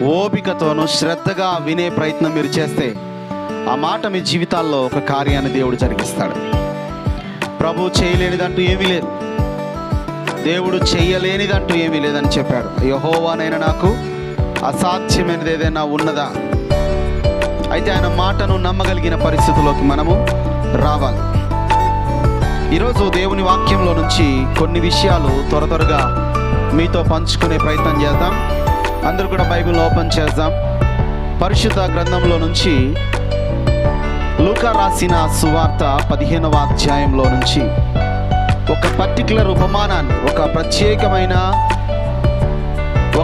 ఓపికతోనూ శ్రద్ధగా వినే ప్రయత్నం మీరు చేస్తే ఆ మాట మీ జీవితాల్లో ఒక కార్యాన్ని దేవుడు జరిగిస్తాడు. ప్రభు చేయలేనిదంటూ ఏమీ లేదు, దేవుడు చేయలేనిదంటూ ఏమీ లేదని చెప్పాడు. యెహోవానైనా నాకు అసాధ్యమైనది ఏదైనా ఉన్నదా? అయితే ఆయన మాటను నమ్మగలిగిన పరిస్థితుల్లోకి మనము రావాలి. ఈరోజు దేవుని వాక్యంలో నుంచి కొన్ని విషయాలు త్వరగా మీతో పంచుకునే ప్రయత్నం చేద్దాం. అందరూ కూడా బైబిల్ ఓపెన్ చేద్దాం. పరిశుద్ధ గ్రంథంలో నుంచి లూకా రాసిన సువార్త 15వ అధ్యాయంలో నుంచి ఒక పర్టిక్యులర్ ఉపమానాన్ని, ఒక ప్రత్యేకమైన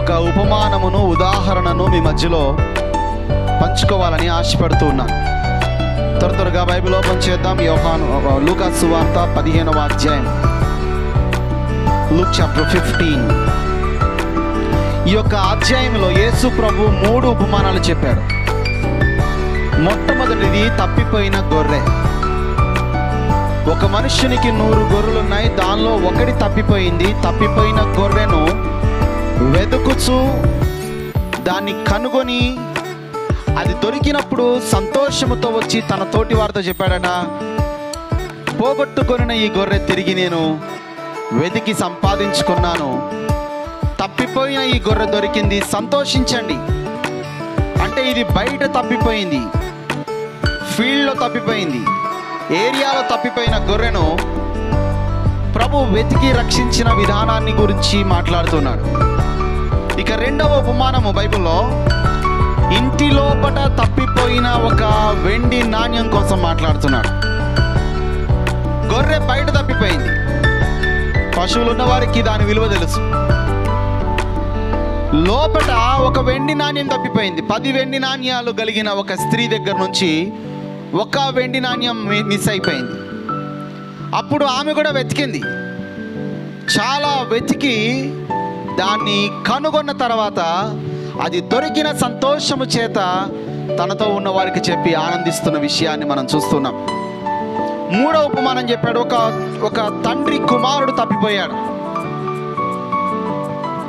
ఒక ఉపమానమును, ఉదాహరణను మీ మధ్యలో పంచుకోవాలని ఆశపడుతూ ఉన్నాను. త్వరగా బైబిల్ ఓపెన్ చేద్దాం. లూకా సువార్త 15వ అధ్యాయం, లూక్ చాప్టర్ 15. ఈ యొక్క అధ్యాయంలో యేసు ప్రభు 3 ఉపమానాలు చెప్పాడు. మొట్టమొదటిది తప్పిపోయిన గొర్రె. ఒక మనుష్యునికి 100 గొర్రెలున్నాయి, దానిలో ఒకటి తప్పిపోయింది. తప్పిపోయిన గొర్రెను వెతుకుచూ దాన్ని కనుగొని అది దొరికినప్పుడు సంతోషముతో వచ్చి తన తోటి వారితో చెప్పాడట, పోగొట్టుకొనిన ఈ గొర్రె తిరిగి నేను వెతికి సంపాదించుకున్నాను. తప్పిపోయిన ఈ గొర్రె దొరికింది, సంతోషించండి. అంటే ఇది బయట తప్పిపోయింది, ఫీల్డ్లో తప్పిపోయింది, ఏరియాలో తప్పిపోయిన గొర్రెను ప్రభు వెతికి రక్షించిన విధానాన్ని గురించి మాట్లాడుతున్నాడు. ఇక రెండవ ఉపమానము బైబిల్లో ఇంటి లోపట తప్పిపోయిన ఒక వెండి నాణ్యం కోసం మాట్లాడుతున్నాడు. గొర్రె బయట తప్పిపోయింది, పశువులు ఉన్న వారికి దాని విలువ తెలుసు. లోపట ఒక వెండి నాణ్యం తప్పిపోయింది. 10 వెండి నాణ్యాలు కలిగిన ఒక స్త్రీ దగ్గర నుంచి ఒక వెండి నాణ్యం మిస్ అయిపోయింది. అప్పుడు ఆమె కూడా వెతికింది, చాలా వెతికి దాన్ని కనుగొన్న తర్వాత అది దొరికిన సంతోషము చేత తనతో ఉన్న వారికి చెప్పి ఆనందిస్తున్న విషయాన్ని మనం చూస్తున్నాం. 3వ ఉపమానం చెప్పాడు. ఒక తండ్రి కుమారుడు తప్పిపోయాడు.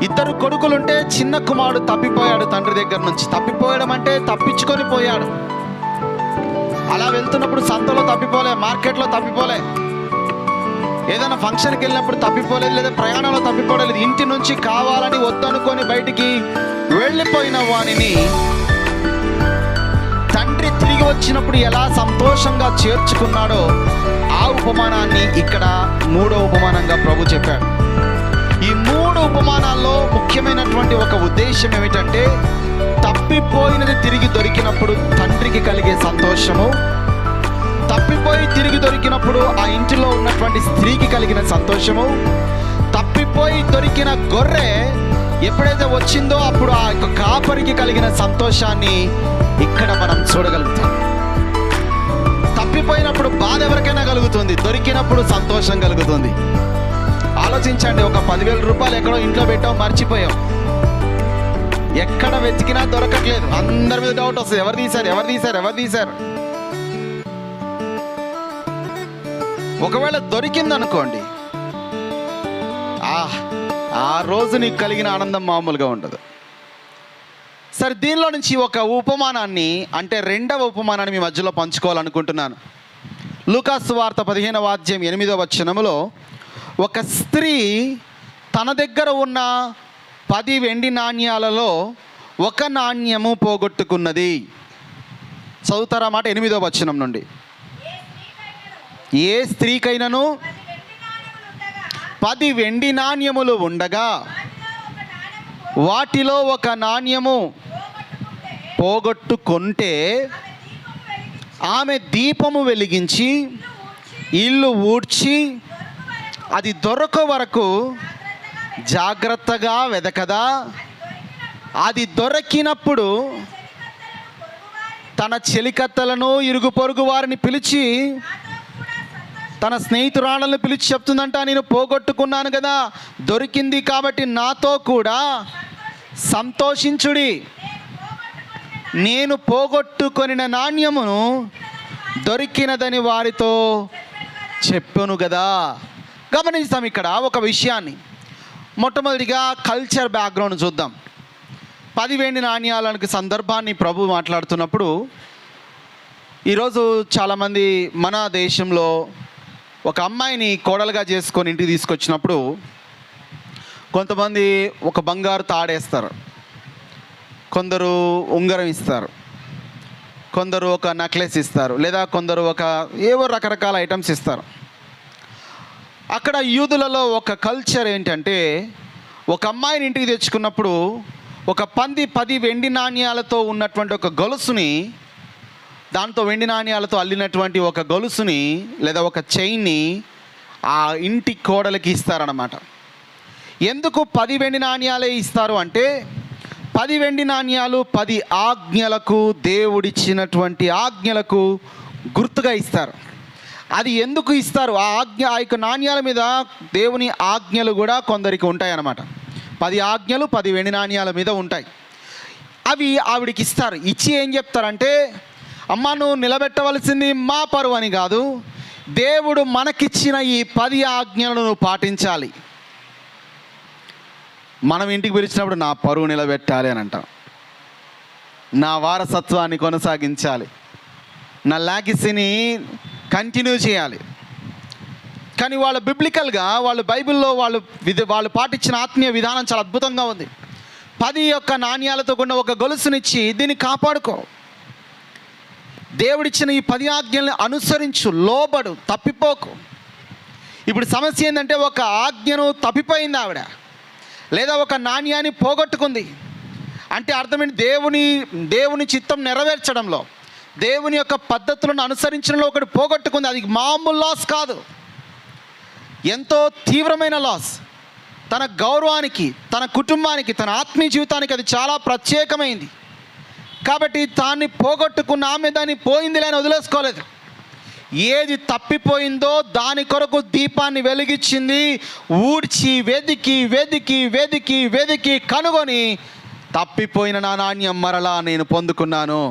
2 కొడుకులుంటే చిన్న కుమారుడు తప్పిపోయాడు. తండ్రి దగ్గర నుంచి తప్పిపోయడం అంటే తప్పించుకొని పోయాడు. అలా వెళ్తున్నప్పుడు సంతలో తప్పిపోలే, మార్కెట్లో తప్పిపోలే, ఏదైనా ఫంక్షన్కి వెళ్ళినప్పుడు తప్పిపోలేదు, లేదా ప్రయాణంలో తప్పిపోలేదు. ఇంటి నుంచి కావాలని వద్దనుకొని బయటికి వెళ్ళిపోయిన వానిని తండ్రి తిరిగి వచ్చినప్పుడు ఎలా సంతోషంగా చేర్చుకున్నాడో ఆ ఉపమానాన్ని ఇక్కడ 3వ ఉపమానంగా ప్రభు చెప్పాడు. ఈ 3 ఉపమానాల్లో ముఖ్యమైనటువంటి ఒక ఉద్దేశం ఏమిటంటే, తప్పిపోయినది తిరిగి దొరికినప్పుడు తండ్రికి కలిగే సంతోషము, తప్పిపోయి తిరిగి దొరికినప్పుడు ఆ ఇంటిలో ఉన్నటువంటి స్త్రీకి కలిగిన సంతోషము, తప్పిపోయి దొరికిన గొర్రె ఎప్పుడైతే వచ్చిందో అప్పుడు ఆ యొక్క కాపరికి కలిగిన సంతోషాన్ని ఇక్కడ మనం చూడగలుగుతాం. తప్పిపోయినప్పుడు బాధ ఎవరికైనా కలుగుతుంది, దొరికినప్పుడు సంతోషం కలుగుతుంది. ఆలోచించండి, ఒక 10,000 రూపాయలు ఎక్కడో ఇంట్లో పెట్టాం, మర్చిపోయాం, ఎక్కడ వెతికినా దొరకట్లేదు. అందరి మీద డౌట్ వస్తుంది, ఎవరు తీశారు. ఒకవేళ దొరికిందనుకోండి, ఆ రోజు నీకు కలిగిన ఆనందం మామూలుగా ఉండదు. సరే, దీనిలో నుంచి ఒక ఉపమానాన్ని, అంటే 2వ ఉపమానాన్ని మీ మధ్యలో పంచుకోవాలనుకుంటున్నాను. లూకా సువార్త 15వ అధ్యాయం 8వ వచనములో ఒక స్త్రీ తన దగ్గర ఉన్న 10 వెండి నాణ్యాలలో ఒక నాణ్యము పోగొట్టుకున్నది. చదువుతారా మాట 8వ వచనం నుండి. ఏ స్త్రీకైనను 10 వెండి నాణ్యములు ఉండగా వాటిలో ఒక నాణ్యము పోగొట్టుకుంటే ఆమె దీపము వెలిగించి ఇల్లు ఊడ్చి అది దొరక వరకు జాగ్రత్తగా వెదకదా? అది దొరికినప్పుడు తన చెలికత్తలను, ఇరుగు పొరుగు వారిని పిలిచి, తన స్నేహితురాళ్ళను పిలిచి చెప్తుందంట, నేను పోగొట్టుకున్నాను కదా, దొరికింది కాబట్టి నాతో కూడా సంతోషించుడి. నేను పోగొట్టుకొనిన నాణ్యమును దొరికినదని వారితో చెప్పాను కదా. గమనిస్తాం ఇక్కడ ఒక విషయాన్ని. మొట్టమొదటిగా కల్చర్ బ్యాక్గ్రౌండ్ చూద్దాం. 10 వెండి నాణ్యాలకు సందర్భాన్ని ప్రభు మాట్లాడుతున్నప్పుడు, ఈరోజు చాలామంది మన దేశంలో ఒక అమ్మాయిని కోడలుగా చేసుకొని ఇంటికి తీసుకొచ్చినప్పుడు కొంతమంది ఒక బంగారు తాడేస్తారు, కొందరు ఉంగరం ఇస్తారు, కొందరు ఒక నెక్లెస్ ఇస్తారు, లేదా కొందరు ఒక ఏవో రకరకాల ఐటమ్స్ ఇస్తారు. అక్కడ యూదులలో ఒక కల్చర్ ఏంటంటే, ఒక అమ్మాయిని ఇంటికి తెచ్చుకున్నప్పుడు ఒక 10 వెండి నాణ్యాలతో ఉన్నటువంటి ఒక గొలుసుని, దాంతో వెండి నాణ్యాలతో అల్లినటువంటి ఒక గొలుసుని లేదా ఒక చైన్ని ఆ ఇంటి కోడలికి ఇస్తారన్నమాట. ఎందుకు 10 వెండి నాణ్యాలే ఇస్తారు అంటే, 10 వెండి నాణ్యాలు 10 ఆజ్ఞలకు, దేవుడిచ్చినటువంటి ఆజ్ఞలకు గుర్తుగా ఇస్తారు. అది ఎందుకు ఇస్తారు? ఆ యొక్క నాణ్యాల మీద దేవుని ఆజ్ఞలు కూడా కొందరికి ఉంటాయి అన్నమాట. 10 ఆజ్ఞలు 10 వెండి నాణ్యాల మీద ఉంటాయి. అవి ఆవిడికి ఇస్తారు. ఇచ్చి ఏం చెప్తారంటే, అమ్మ నువ్వు నిలబెట్టవలసింది మా పరువు అని కాదు, దేవుడు మనకిచ్చిన ఈ 10 ఆజ్ఞలను నువ్వు పాటించాలి. మనం ఇంటికి పిలిచినప్పుడు నా పరువు నిలబెట్టాలి అని అంటాం, నా వారసత్వాన్ని కొనసాగించాలి, నా లాగిసిని కంటిన్యూ చేయాలి. కానీ వాళ్ళు బిబ్లికల్గా, వాళ్ళు బైబిల్లో వాళ్ళు పాటించిన ఆత్మీయ విధానం చాలా అద్భుతంగా ఉంది. 10 యొక్క నాణ్యాలతో కూడిన ఒక గొలుసునిచ్చి దీన్ని కాపాడుకో, దేవుడిచ్చిన ఈ 10 ఆజ్ఞల్ని అనుసరించు, లోబడు, తప్పిపోకు. ఇప్పుడు సమస్య ఏంటంటే, ఒక ఆజ్ఞను తప్పిపోయింది ఆవిడ, లేదా ఒక నాణ్యాన్ని పోగొట్టుకుంది అంటే అర్థమైంది దేవుని చిత్తం నెరవేర్చడంలో, దేవుని యొక్క పద్ధతులను అనుసరించడంలో ఒకటి పోగొట్టుకుంది. అది మామూలు లాస్ కాదు, ఎంతో తీవ్రమైన లాస్. తన గౌరవానికి, తన కుటుంబానికి, తన ఆత్మీయ జీవితానికి అది చాలా ప్రత్యేకమైంది. కాబట్టి దాన్ని పోగొట్టుకున్న ఆమె దాన్ని పోయిందిలే అని వదిలేసుకోలేదు. ఏది తప్పిపోయిందో దాని కొరకు దీపాన్ని వెలిగించింది. ఊడ్చి వెదికి వెదికి వెదికి వెదికి కనుగొని, తప్పిపోయిన నా నాణ్యం మరలా నేను పొందుకున్నాను,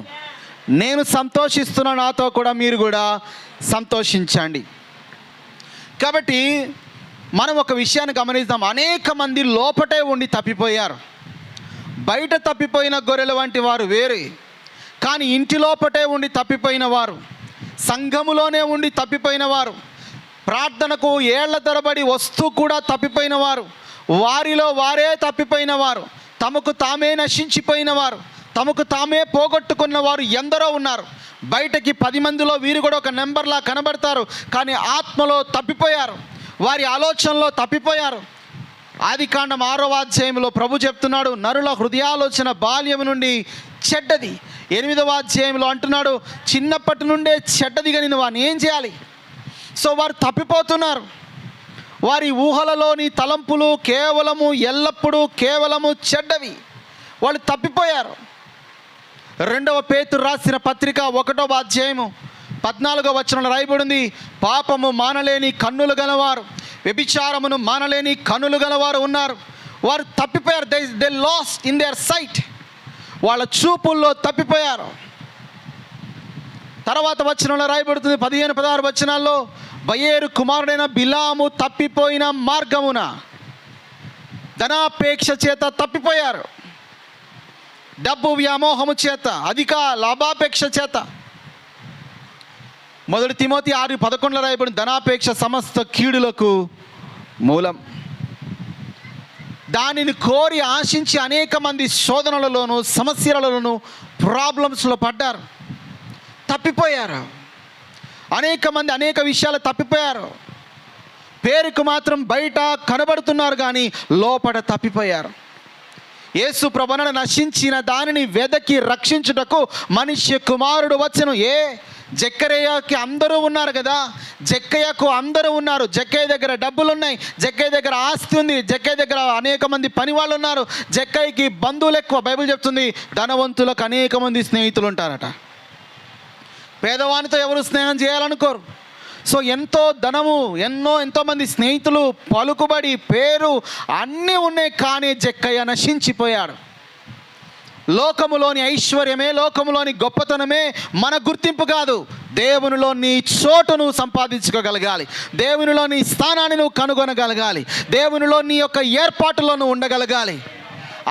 నేను సంతోషిస్తున్నా, నాతో కూడా మీరు కూడా సంతోషించండి. కాబట్టి మనం ఒక విషయాన్ని గమనిద్దాం. అనేక మంది లోపటే ఉండి తప్పిపోయారు. బయట తప్పిపోయిన గొర్రెల వంటి వారు వేరే, కానీ ఇంటి లోపటే ఉండి తప్పిపోయిన వారు, సంఘములోనే ఉండి తప్పిపోయిన వారు, ప్రార్థనకు ఏళ్ల తరబడి వస్తూ కూడా తప్పిపోయిన వారు, వారిలో వారే తప్పిపోయిన వారు, తమకు తామే నశించిపోయిన వారు, తమకు తామే పోగొట్టుకున్న వారు ఎందరో ఉన్నారు. బయటకి 10 మందిలో వీరు కూడా ఒక నెంబర్లా కనబడతారు, కానీ ఆత్మలో తప్పిపోయారు, వారి ఆలోచనలో తప్పిపోయారు. ఆదికాండం 6వ అధ్యాయంలో ప్రభు చెప్తున్నాడు, నరుల హృదయాలోచన బాల్యం నుండి చెడ్డది. 8వ అధ్యాయంలో అంటున్నాడు, చిన్నప్పటి నుండే చెడ్డది, కానీ వారిని ఏం చేయాలి? సో వారు తప్పిపోతున్నారు. వారి ఊహలలోని తలంపులు ఎల్లప్పుడూ కేవలము చెడ్డవి. వాళ్ళు తప్పిపోయారు. 2వ పేతురు రాసిన పత్రిక 1వ అధ్యాయము 14వ వచనంలో రాయబడింది, పాపము మానలేని కన్నులు గలవారు, వ్యభిచారమును మానలేని కన్నులు గలవారు ఉన్నారు. వారు తప్పిపోయారు. They lost in their sight. వాళ్ళ చూపుల్లో తప్పిపోయారు. తర్వాత వచనంలో రాయబడుతుంది 15-16 వచనాల్లో, బయేరు కుమారుడైన బిలాము తప్పిపోయిన మార్గమున ధనాపేక్ష చేత తప్పిపోయారు. డబ్బు వ్యామోహము చేత, అధిక లాభాపేక్ష చేత. 1 తిమోతి 6:11 రాయబడిన, ధనాపేక్ష సమస్త కీడులకు మూలం. దానిని కోరి ఆశించి అనేక మంది శోధనలలోనూ సమస్యలలోనూ ప్రాబ్లమ్స్లో పడ్డారు, తప్పిపోయారు. అనేక మంది అనేక విషయాలు తప్పిపోయారు. పేరుకు మాత్రం బయట కనబడుతున్నారు, కానీ లోపల తప్పిపోయారు. యేసు ప్రభువును నశించిన దానిని వెదకి రక్షించుటకు మనుష్య కుమారుడు వచ్చెను. జక్కయ్యకి అందరూ ఉన్నారు కదా, జక్కయ్యకు అందరూ ఉన్నారు. జక్కయ్య దగ్గర డబ్బులు ఉన్నాయి, జక్కయ్య దగ్గర ఆస్తి ఉంది, జక్కయ్య దగ్గర అనేక మంది పని వాళ్ళు ఉన్నారు. జక్కయ్యకి బంధువులు ఎక్కువ. బైబిల్ చెప్తుంది, ధనవంతులకు అనేక మంది స్నేహితులు ఉంటారట, పేదవానితో ఎవరు స్నేహం చేయాలనుకోరు. సో ఎంతో ధనము, ఎంతోమంది స్నేహితులు, పలుకుబడి, పేరు అన్నీ ఉన్నాయి, కానీ జక్కయ్య నశించిపోయాడు. లోకములోని ఐశ్వర్యమే, లోకములోని గొప్పతనమే మన గుర్తింపు కాదు. దేవునిలో నీ చోటును సంపాదించుకోగలగాలి, దేవునిలో నీ స్థానాన్ని నువ్వు కనుగొనగలగాలి, దేవునిలో నీ యొక్క ఏర్పాటులో నువ్వు ఉండగలగాలి.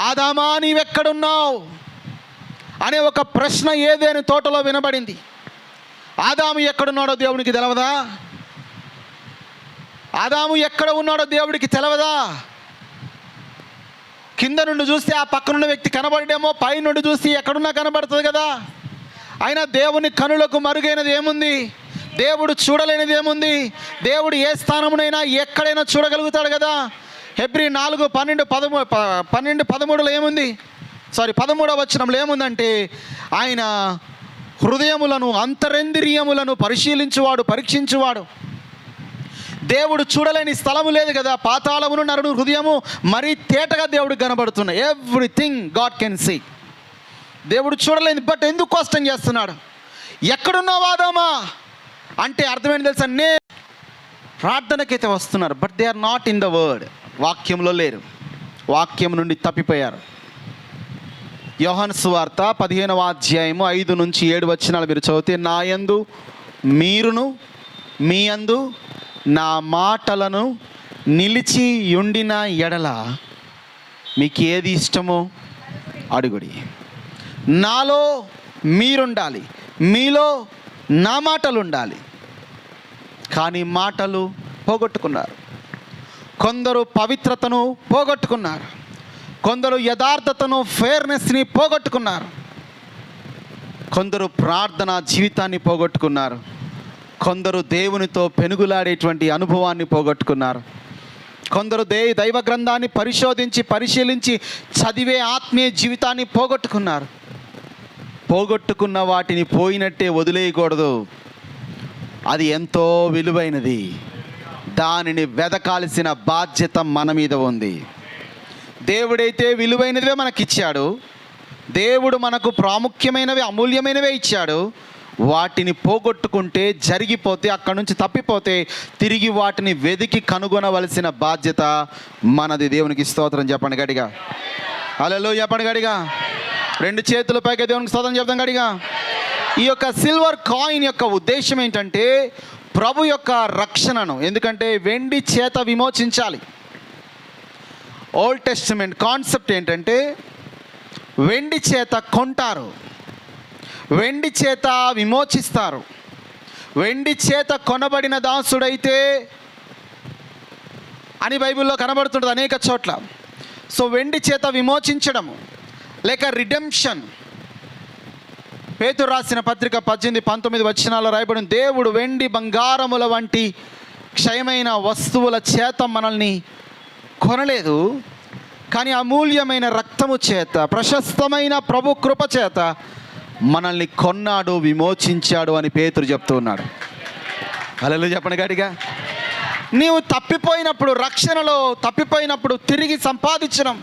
ఆదామా నీవెక్కడున్నావు అనే ఒక ప్రశ్న ఏదేని తోటలో వినబడింది. ఆదాము ఎక్కడున్నాడో దేవునికి తెలవదా? ఆదాము ఎక్కడ ఉన్నాడో దేవుడికి తెలవదా? కింద నుండి చూస్తే ఆ పక్కనున్న వ్యక్తి కనబడేమో, పై నుండి చూస్తే ఎక్కడున్నా కనబడుతుంది కదా. అయినా దేవుని కనులకు మరుగైనది ఏముంది? దేవుడు చూడలేనిది ఏముంది? దేవుడు ఏ స్థానమునైనా ఎక్కడైనా చూడగలుగుతాడు కదా. హెబ్రీ 4:12-13 ఏముంది? 13వ వచనంలో ఏముందంటే, ఆయన హృదయములను అంతరింద్రియములను పరిశీలించువాడు, పరీక్షించువాడు. దేవుడు చూడలేని స్థలము లేదు కదా. పాతాళమును నరుడు హృదయము మరీ తేటగా దేవుడికి కనబడుతున్నాయి. Everything God can see. దేవుడు చూడలేని, బట్ ఎందుకు కష్టం చేస్తున్నాడు? ఎక్కడున్నావు ఆదామా అంటే అర్థమేంటి తెలుసా? ప్రార్థనకైతే వస్తున్నారు, but they are not in the word. వాక్యంలో లేరు, వాక్యం నుండి తప్పిపోయారు. యోహాను సువార్త 15వ అధ్యాయము 5-7 వచనాలు మీరు చదివితే, నా యందు మీరును మీ యందు నా మాటలను నిలిచి ఉండిన ఎడల మీకు ఏది ఇష్టమో అడుగుడి. నాలో మీరుండాలి, మీలో నా మాటలు ఉండాలి. కానీ మాటలు పోగొట్టుకున్నారు. కొందరు పవిత్రతను పోగొట్టుకున్నారు, కొందరు యథార్థతను, ఫెయిర్నెస్ని పోగొట్టుకున్నారు, కొందరు ప్రార్థన జీవితాన్ని పోగొట్టుకున్నారు, కొందరు దేవునితో పెనుగులాడేటువంటి అనుభవాన్ని పోగొట్టుకున్నారు, కొందరు దైవ గ్రంథాన్ని పరిశీలించి చదివే ఆత్మీయ జీవితాన్ని పోగొట్టుకున్నారు. పోగొట్టుకున్న వాటిని పోయినట్టే వదిలేయకూడదు. అది ఎంతో విలువైనది. దానిని వెదకాల్సిన బాధ్యత మన మీద ఉంది. దేవుడైతే విలువైనవే మనకిచ్చాడు, దేవుడు మనకు ప్రాముఖ్యమైనవి, అమూల్యమైనవే ఇచ్చాడు. వాటిని పోగొట్టుకుంటే, జరిగిపోతే, అక్కడి నుంచి తప్పిపోతే తిరిగి వాటిని వెదికి కనుగొనవలసిన బాధ్యత మనది. దేవునికి స్తోత్రం చెప్పండి గడిగా. హల్లెలూయా చెప్పండి గడిగా. 2 చేతుల పైకి దేవునికి స్తోత్రం చెప్తాం గడిగా. ఈ యొక్క సిల్వర్ కాయిన్ యొక్క ఉద్దేశం ఏంటంటే, ప్రభు యొక్క రక్షణను, ఎందుకంటే వెండి చేత విమోచించాలి. ఓల్డ్ టెస్టమెంట్ కాన్సెప్ట్ ఏంటంటే, వెండి చేత కొంటారు, వెండి చేత విమోచిస్తారు. వెండి చేత కొనబడిన దాసుడైతే అని బైబిల్లో కనబడుతుంటుంది అనేక చోట్ల. సో వెండి చేత విమోచించడము లేక రిడెంప్షన్. పేతురు రాసిన పత్రిక 18-19 వచనాల్లో రాయబడింది, దేవుడు వెండి బంగారముల వంటి క్షయమైన వస్తువుల చేత మనల్ని కొనలేదు, కానీ అమూల్యమైన రక్తము చేత, ప్రశస్తమైన ప్రభు కృప చేత మనల్ని కొన్నాడు, విమోచించాడు అని పేతురు చెప్తూ ఉన్నాడు. హల్లెలూయా చెప్పండి గట్టిగా. నీవు తప్పిపోయినప్పుడు, రక్షణలో తప్పిపోయినప్పుడు తిరిగి సంపాదించడం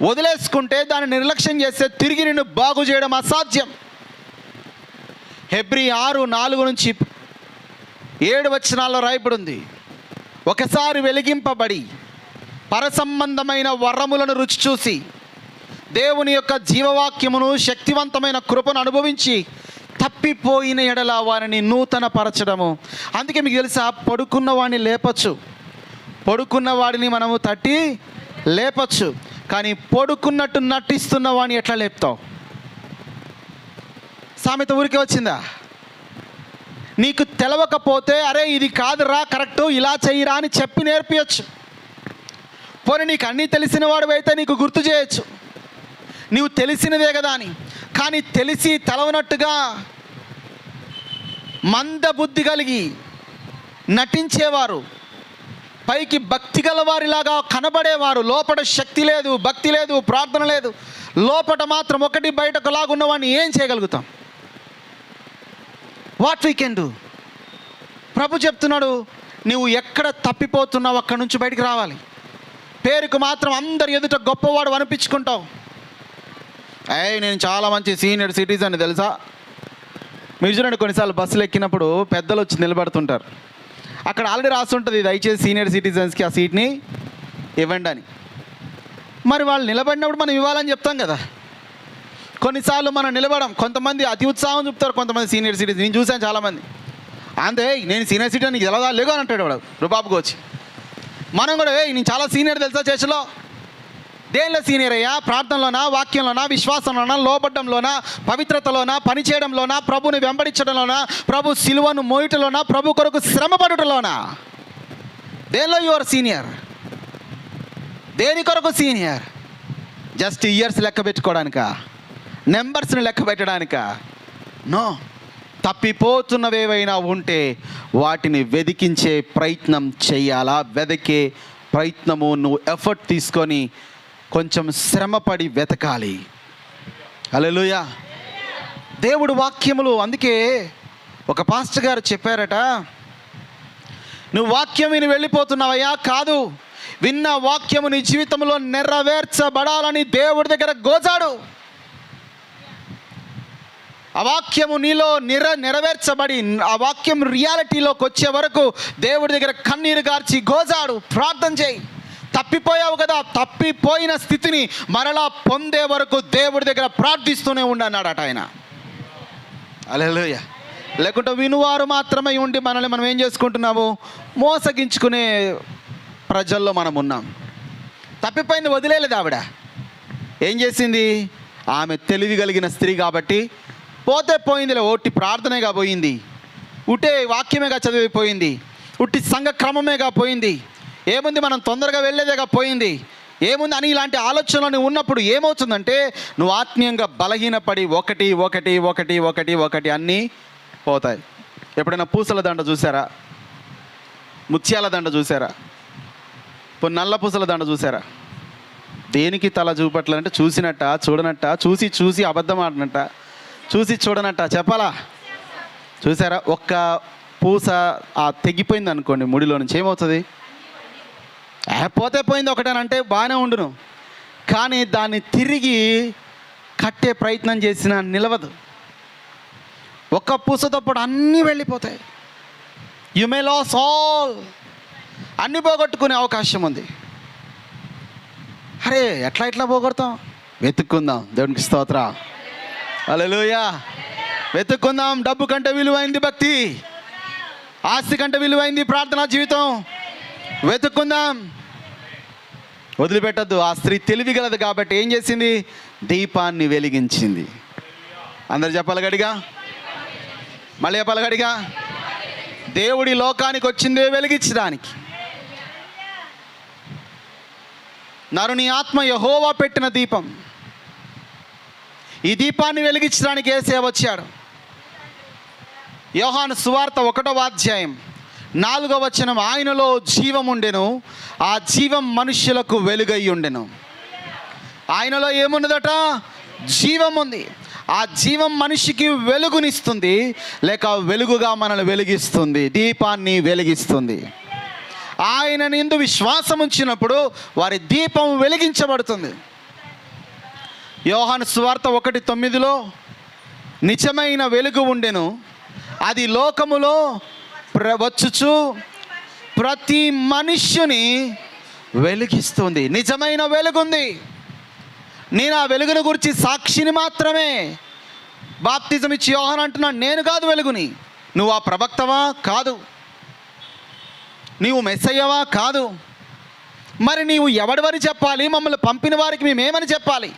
వదిలేసుకుంటే, దాన్ని నిర్లక్ష్యం చేస్తే తిరిగి నిన్ను బాగు చేయడం అసాధ్యం. హెబ్రీ 6:4-7 వచనాల్లో రాయబడింది, ఒకసారి వెలిగింపబడి పరసంబంధమైన వరములను రుచి చూసి దేవుని యొక్క జీవవాక్యమును, శక్తివంతమైన కృపను అనుభవించి తప్పిపోయిన ఎడల వారిని నూతన పరచడము. అందుకే మీకు తెలుసా, పడుకున్న వాడిని లేపచ్చు, పడుకున్న వాడిని మనము తట్టి లేపచ్చు, కానీ పడుకున్నట్టు నటిస్తున్న వాడిని ఎట్లా లేపుతావు? సామెత ఊరికే వచ్చిందా? నీకు తెలవకపోతే, అరే ఇది కాదురా కరెక్టు, ఇలా చెయ్యిరా అని చెప్పి నేర్పించచ్చు. పోనీ నీకు అన్నీ తెలిసిన వాడివైతే నీకు గుర్తు చేయొచ్చు, నీవు తెలిసినదే కదా అని. కానీ తెలిసి తెలవనట్టుగా మందబుద్ధి కలిగి నటించేవారు, పైకి భక్తి గల వారిలాగా కనబడేవారు, లోపల శక్తి లేదు, భక్తి లేదు, ప్రార్థన లేదు, లోపల మాత్రం ఒకటి బయటకు లాగున్నవాడిని ఏం చేయగలుగుతాం? What we can do? ప్రభు చెప్తున్నాడు, నువ్వు ఎక్కడ తప్పిపోతున్నావు అక్కడి నుంచి బయటికి రావాలి. పేరుకు మాత్రం అందరి ఎదుట గొప్పవాడు అనిపించుకుంటావు. నేను చాలా మంచి సీనియర్ సిటిజన్ తెలుసా? మీరు చూడండి, కొన్నిసార్లు బస్సులు ఎక్కినప్పుడు పెద్దలు వచ్చి నిలబడుతుంటారు. అక్కడ ఆల్రెడీ రాస్తుంటుంది, దయచేసి సీనియర్ సిటిజన్స్కి ఆ సీట్ని ఇవ్వండి అని. మరి వాళ్ళు నిలబడినప్పుడు మనం ఇవ్వాలని చెప్తాం కదా. కొన్నిసార్లు మనం నిలబడం, కొంతమంది అతి ఉత్సాహం చూపుతారు, కొంతమంది సీనియర్ సిటిజన్. నేను చూశాను చాలామంది, అంతే నేను సీనియర్ సిటిజన్ నీకు ఎలా లేగో అని అంటాడు వాడు రుబాబుకి వచ్చి. మనం కూడా నేను చాలా సీనియర్ తెలుసా చర్చిలో, దేనిలో సీనియర్ అయ్యా? ప్రార్థనలోనా, వాక్యంలోనా, విశ్వాసంలోనా, లోబడ్డంలోనా, పవిత్రతలోనా, పనిచేయడంలోనా, ప్రభుని వెంబడించడంలోనా, ప్రభు సిలువను మోయటలోనా, ప్రభు కొరకు శ్రమపడుటలోనా? దేనిలో యువర్ సీనియర్? దేని కొరకు సీనియర్? జస్ట్ ఇయర్స్ లెక్క పెట్టుకోవడానికా? నెంబర్స్ని లెక్క పెట్టడానికా? నో. తప్పిపోతున్నవేవైనా ఉంటే వాటిని వెదికించే ప్రయత్నం చేయాలా? వెదకే ప్రయత్నము నువ్వు ఎఫర్ట్ తీసుకొని కొంచెం శ్రమపడి వెతకాలి. హల్లెలూయా. దేవుడు వాక్యములు, అందుకే ఒక పాస్టర్ గారు చెప్పారట, నువ్వు వాక్యం విని వెళ్ళిపోతున్నావయ్యా? కాదు, విన్న వాక్యము నీ జీవితంలో నెరవేర్చబడాలని దేవుడి దగ్గర గోజాడు. ఆ వాక్యము నీలో నెరవేర్చబడి ఆ వాక్యం రియాలిటీలోకి వచ్చే వరకు దేవుడి దగ్గర కన్నీరు గార్చి గోజాడు, ప్రార్థన చేయి. తప్పిపోయావు కదా, తప్పిపోయిన స్థితిని మరలా పొందే వరకు దేవుడి దగ్గర ప్రార్థిస్తూనే ఉండన్నాడట ఆయన. హల్లెలూయా. లేకుంటే వినువారు మాత్రమే ఉండి మనల్ని మనం ఏం చేసుకుంటున్నాము? మోసగించుకునే ప్రజల్లో మనం ఉన్నాం. తప్పిపోయింది వదిలేలేదు ఆవిడ. ఏం చేసింది? ఆమె తెలివి కలిగిన స్త్రీ కాబట్టి పోతే పోయిందిలే, ఒట్టి ప్రార్థనేగా పోయింది, ఉట్టే వాక్యమేగా చదివిపోయింది, ఉట్టి సంఘ క్రమమేగా పోయింది, ఏముంది మనం తొందరగా వెళ్ళేదేగా పోయింది, ఏముంది అని ఇలాంటి ఆలోచనలు ఉన్నప్పుడు ఏమవుతుందంటే నువ్వు ఆత్మీయంగా బలహీనపడి ఒకటి ఒకటి ఒకటి ఒకటి ఒకటి అన్నీ పోతాయి. ఎప్పుడైనా పూసల దండ చూసారా? ముత్యాల దండ చూసారా? ఇప్పుడు నల్ల పూసల దండ చూసారా? దేనికి తల చూపట్లంటే చూసినట్ట, చూడనట్ట, చూసి చూసి అబద్ధం ఆడినట్ట, చూసి చూడనట్ట చెప్పాలా? చూసారా? ఒక్క పూస తెగిపోయింది అనుకోండి ముడిలో నుంచి, ఏమవుతుంది? పోతే పోయింది ఒకటేనంటే బాగానే ఉండును, కానీ దాన్ని తిరిగి కట్టే ప్రయత్నం చేసినా నిలవదు. ఒక్క పూసతో పాటు అన్నీ వెళ్ళిపోతాయి. You may lose all. అన్నీ పోగొట్టుకునే అవకాశం ఉంది. అరే ఎట్లా పోగొడతాం? వెతుక్కుందాం. దేవునికి స్తోత్రం. హల్లెలూయా. వెతుక్కుందాం. డబ్బు కంటే విలువైంది భక్తి, ఆస్తి కంటే విలువైంది ప్రార్థనా జీవితం. వెతుక్కుందాం, వదిలిపెట్టద్దు. ఆ స్త్రీ తెలివిగలదు కాబట్టి ఏం చేసింది? దీపాన్ని వెలిగించింది. అందరు చెప్పాలి గడిగా, మళ్ళీ చెప్పాలి గడిగా. దేవుడి లోకానికి వచ్చిందే వెలిగించడానికి. నరుని ఆత్మ యెహోవా పెట్టిన దీపం. ఈ దీపాన్ని వెలిగించడానికి యేసే వచ్చాడు. యోహాను సువార్త 1వ అధ్యాయం 4వ వచనం, ఆయనలో జీవం ఉండెను, ఆ జీవం మనుష్యులకు వెలుగై ఉండెను. ఆయనలో ఏమున్నదట? జీవం ఉంది. ఆ జీవం మనిషికి వెలుగునిస్తుంది, లేక వెలుగుగా మనల్ని వెలిగిస్తుంది, దీపాన్ని వెలిగిస్తుంది. ఆయన యందు విశ్వాసం ఉంచినప్పుడు వారి దీపం వెలిగించబడుతుంది. యోహాను సువార్త 1:9 నిజమైన వెలుగు ఉండెను, అది లోకములో వచ్చుచు ప్రతి మనుష్యుని వెలిగిస్తుంది. నిజమైన వెలుగుంది. నేను ఆ వెలుగును గురించి సాక్షిని మాత్రమే. బాప్తిజం ఇచ్చి యోహాను అంటున్నాడు, నేను కాదు వెలుగుని. నువ్వు ఆ ప్రవక్తవా? కాదు. నీవు మెస్సయ్యవా? కాదు. మరి నీవు ఎవడివని చెప్పాలి? మమ్మల్ని పంపిన వారికి మేమేమని చెప్పాలి?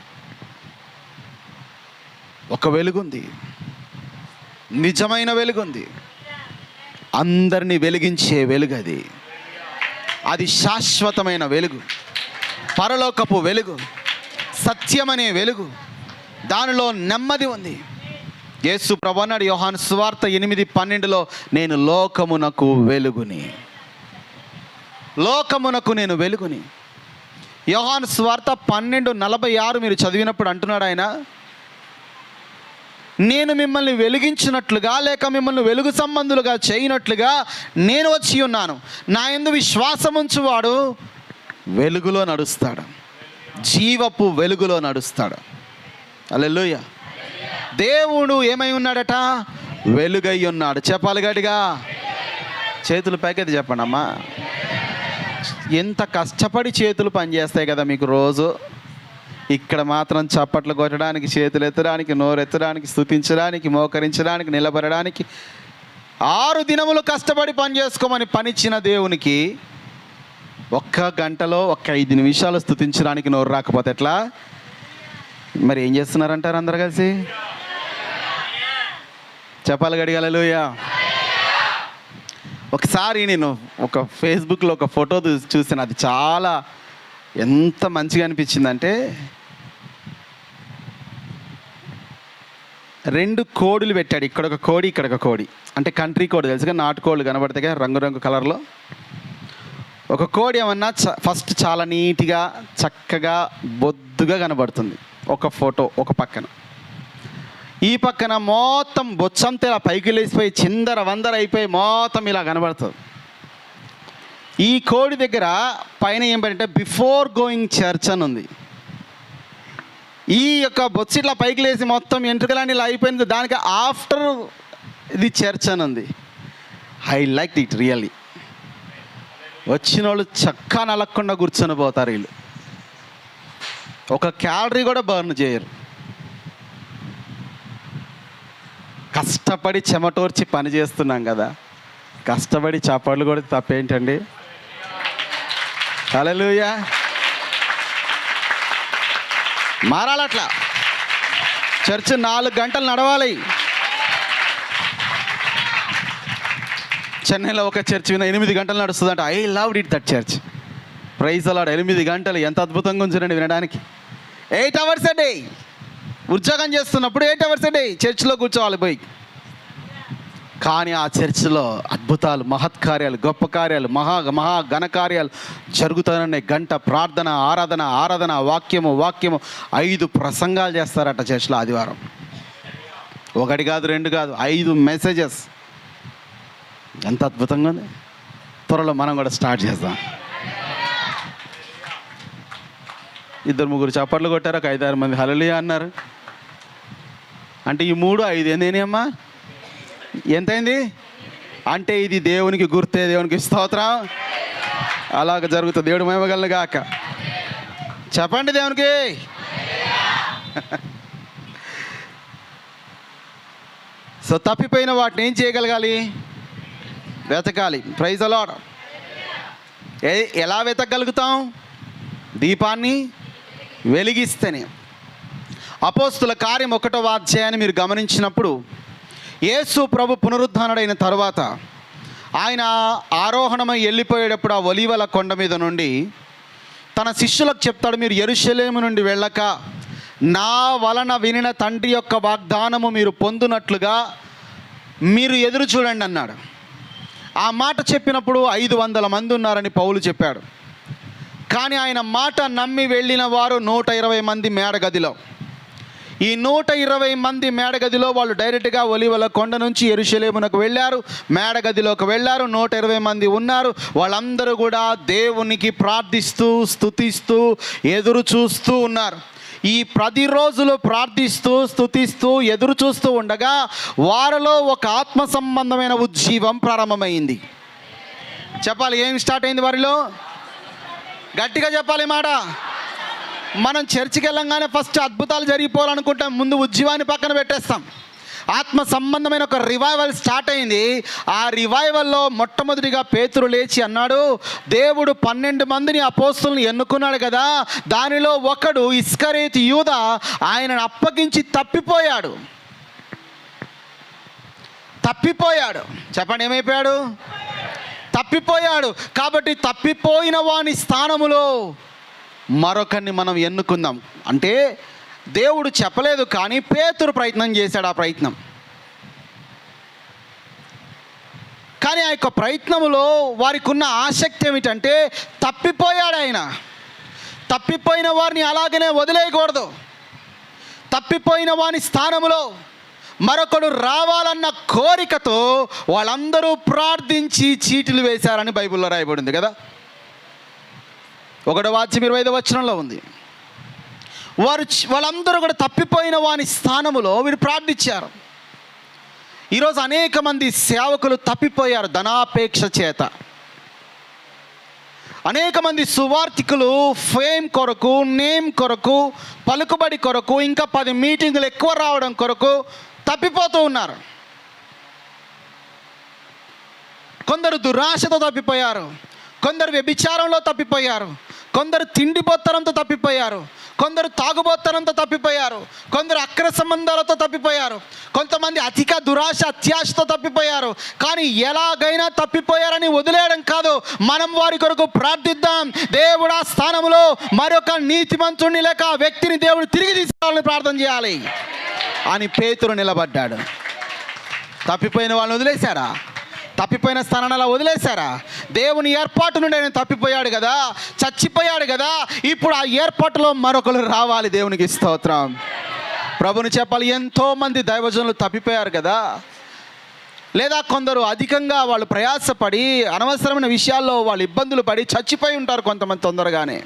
ఒక వెలుగుంది, నిజమైన వెలుగుంది, అందరినీ వెలిగించే వెలుగు. అది శాశ్వతమైన వెలుగు, పరలోకపు వెలుగు, సత్యమనే వెలుగు. దానిలో నెమ్మది ఉంది. యేసు ప్రభువు అన్నాడు యోహాను సువార్త 8:12, నేను లోకమునకు వెలుగుని, లోకమునకు నేను వెలుగుని. యోహాను సువార్త 12:46 మీరు చదివినప్పుడు అంటున్నాడు ఆయన, నేను మిమ్మల్ని వెలిగించినట్లుగా లేక మిమ్మల్ని వెలుగు సంబంధులుగా చేయనట్లుగా నేను వచ్చి ఉన్నాను. నా యందు విశ్వాసం ఉంచువాడు వెలుగులో నడుస్తాడు, జీవపు వెలుగులో నడుస్తాడు. హల్లెలూయా. దేవుడు ఏమై ఉన్నాడట? వెలుగై ఉన్నాడు. చెప్పాలి గట్టిగా, చేతులు పైకెత్తి చెప్పండి అమ్మా. ఎంత కష్టపడి చేతులు పనిచేస్తాయి కదా మీకు రోజు. ఇక్కడ మాత్రం చప్పట్లు కొట్టడానికి, చేతులు ఎత్తడానికి, నోరు ఎత్తడానికి, స్తుతించడానికి, మోకరించడానికి, నిలబడడానికి 6 దినములు కష్టపడి పని చేసుకోమని పనిచ్చిన దేవునికి ఒక్క గంటలో 5 నిమిషాలు స్తుతించడానికి నోరు రాకపోతే ఎట్లా? మరి ఏం చేస్తున్నారంటారు అందరు కలిసి? చెప్పాలి గడిగా హల్లెలూయా. ఒకసారి నేను ఒక ఫేస్బుక్లో ఒక ఫోటో చూసాను. అది చాలా ఎంత మంచిగా అనిపించిందంటే, 2 కోడులు పెట్టాడు. ఇక్కడ ఒక కోడి, ఇక్కడ ఒక కోడి. అంటే కంట్రీ కోడి తెలుసుగా, నాటుకోళ్ళు కనబడతాయి రంగురంగు కలర్లో. ఒక కోడి ఏమన్నా ఫస్ట్ చాలా నీట్గా చక్కగా బొద్దుగా కనబడుతుంది ఒక ఫోటో ఒక పక్కన. ఈ పక్కన మొత్తం బొచ్చంతా ఇలా పైకి లేచిపోయి చిందర వందర అయిపోయి మొత్తం ఇలా కనబడుతుంది. ఈ కోడి దగ్గర పైన ఏం పెట్టంటే బిఫోర్ గోయింగ్ చర్చ్ అని ఉంది. ఈ యొక్క బొచ్చు ఇట్లా పైకి లేచి మొత్తం ఎంట్రుకలని ఇలా అయిపోయింది, దానికి ఆఫ్టర్ ఇది చర్చ్ అని ఉంది. I like it really. వచ్చిన వాళ్ళు చక్కా నలగకుండా కూర్చొని పోతారు. వీళ్ళు ఒక క్యాలరీ కూడా బర్న్ చేయరు. కష్టపడి చెమటోర్చి పని చేస్తున్నాం కదా, కష్టపడి చప్పట్లు కూడా తప్పేంటండి? హల్లెలూయా. మారాలట్లా. చర్చ్ 4 గంటలు నడవాలి. చెన్నైలో ఒక చర్చ్ 8 గంటలు నడుస్తుందంట. I loved it that church. Praise the Lord. 8 గంటలు ఎంత అద్భుతంగా ఉంచారండి వినడానికి. 8 hours a day. ఉద్యోగం చేస్తున్నప్పుడు 8 hours a day చర్చ్లో కూర్చోవాలి పోయి. కానీ ఆ చర్చ్లో అద్భుతాలు, మహత్కార్యాలు, గొప్ప కార్యాలు, మహా ఘనకార్యాలు జరుగుతానన్నాయి. గంట ప్రార్థన, ఆరాధన, వాక్యము 5 ప్రసంగాలు చేస్తారట చర్చ్లో ఆదివారం. 1 కాదు 2 కాదు 5 మెసేజెస్. ఎంత అద్భుతంగా ఉంది. త్వరలో మనం కూడా స్టార్ట్ చేద్దాం. 2-3 చప్పట్లు కొట్టారు, ఒక 5-6 మంది హల్లెలూయా అన్నారు. అంటే ఈ 3 5 ఏందేని అమ్మా? ఎంతైంది అంటే ఇది దేవునికి గుర్తే, దేవునికి స్తోత్రం. అలాగ జరుగుతుంది. దేవుడు మహిమగలను గాక. చెప్పండి దేవునికి. సో తప్పిపోయిన వాటిని ఏం చేయగలగాలి? వెతకాలి. Praise the Lord. ఎలా వెతకగలుగుతాం? దీపాన్ని వెలిగిస్తేనే. అపోస్తుల కార్యం 1వ అధ్యాయాన్ని మీరు గమనించినప్పుడు, యేసు ప్రభు పునరుద్ధానుడైన తర్వాత ఆయన ఆరోహణమై వెళ్ళిపోయేటప్పుడు ఆ ఒలీవల కొండ మీద నుండి తన శిష్యులకు చెప్తాడు, మీరు యెరూషలేము నుండి వెళ్ళక నా వలన వినిన తండ్రి యొక్క వాగ్దానము మీరు పొందునట్లుగా మీరు ఎదురు చూడండి అన్నాడు. ఆ మాట చెప్పినప్పుడు 500 మంది ఉన్నారని పౌలు చెప్పాడు. కానీ ఆయన మాట నమ్మి వెళ్ళిన వారు 120 మంది మేడగదిలో. ఈ 120 మంది మేడగదిలో వాళ్ళు డైరెక్ట్గా ఒలీవల కొండ నుంచి యెరూషలేమునకు వెళ్ళారు. మేడగదిలోకి వెళ్ళారు. 120 మంది ఉన్నారు. వాళ్ళందరూ కూడా దేవునికి ప్రార్థిస్తూ, స్తుతిస్తూ, ఎదురు చూస్తూ ఉన్నారు. ఈ 10 రోజులు ప్రార్థిస్తూ, స్తుతిస్తూ, ఎదురు చూస్తూ ఉండగా వారిలో ఒక ఆత్మ సంబంధమైన ఉజ్జీవం ప్రారంభమైంది. చెప్పాలి, ఏం స్టార్ట్ అయింది వారిలో? గట్టిగా చెప్పాలి మాట. మనం చర్చికి వెళ్ళంగానే ఫస్ట్ అద్భుతాలు జరిగిపోవాలనుకుంటాం, ముందు ఉజ్జీవాన్ని పక్కన పెట్టేస్తాం. ఆత్మ సంబంధమైన ఒక రివైవల్ స్టార్ట్ అయింది. ఆ రివైవల్లో మొట్టమొదటిగా పేతురు లేచి అన్నాడు, దేవుడు 12 మందిని అపోస్తులను ఎన్నుకున్నాడు కదా, దానిలో ఒకడు ఇస్కరియోతు యూదా ఆయనను అప్పగించి తప్పిపోయాడు. చెప్పండి, ఏమైపోయాడు? తప్పిపోయాడు. కాబట్టి తప్పిపోయిన వాని స్థానములో మరొకరిని మనం ఎన్నుకుందాం అంటే దేవుడు చెప్పలేదు, కానీ పేతురు ప్రయత్నం చేశాడు. ఆ ప్రయత్నం, కానీ ఆ యొక్క ప్రయత్నంలో వారికి ఉన్న ఆసక్తి ఏమిటంటే తప్పిపోయాడు ఆయన. తప్పిపోయిన వారిని అలాగనే వదిలేయకూడదు. తప్పిపోయిన వాని స్థానంలో మరొకడు రావాలన్న కోరికతో వాళ్ళందరూ ప్రార్థించి చీటీలు వేశారని బైబిల్లో రాయబడింది కదా. 1వ అధ్యాయం 25వ వచనంలో ఉంది. వాళ్ళందరూ కూడా తప్పిపోయిన వాని స్థానములో వీరు ప్రార్థించారు. ఈరోజు అనేక మంది సేవకులు తప్పిపోయారు ధనాపేక్ష చేత. అనేక మంది సువార్థికులు ఫేమ్ కొరకు, నేమ్ కొరకు, పలుకుబడి కొరకు, ఇంకా 10 మీటింగులు ఎక్కువ రావడం కొరకు తప్పిపోతూ ఉన్నారు. కొందరు దురాశతో తప్పిపోయారు, కొందరు వ్యభిచారంలో తప్పిపోయారు, కొందరు తిండిబోత్తనంతో తప్పిపోయారు, కొందరు తాగుబోత్తనంతో తప్పిపోయారు, కొందరు అక్ర సంబంధాలతో తప్పిపోయారు, కొంతమంది అధిక దురాశ అత్యాశతో తప్పిపోయారు. కానీ ఎలాగైనా తప్పిపోయారని వదిలేయడం కాదు, మనం వారి కొరకు ప్రార్థిద్దాం. దేవుడు ఆ స్థానంలో మరొక నీతిమంతుడిని లేక ఆ వ్యక్తిని దేవుడు తిరిగి తీసుకోవాలని ప్రార్థన చేయాలి అని పేతురు నిలబడ్డాడు. తప్పిపోయిన వాళ్ళని వదిలేశారా? తప్పిపోయిన స్థానాన్ని అలా వదిలేశారా? దేవుని ఏర్పాటు నుండి ఆయన తప్పిపోయాడు కదా, చచ్చిపోయాడు కదా, ఇప్పుడు ఆ ఏర్పాటులో మరొకరు రావాలి. దేవునికి స్తోత్రం. ప్రభుని చెప్పాలి. ఎంతోమంది దైవజనులు తప్పిపోయారు కదా, లేదా కొందరు అధికంగా వాళ్ళు ప్రయాసపడి అనవసరమైన విషయాల్లో వాళ్ళు ఇబ్బందులు పడి చచ్చిపోయి ఉంటారు కొంతమంది తొందరగానే.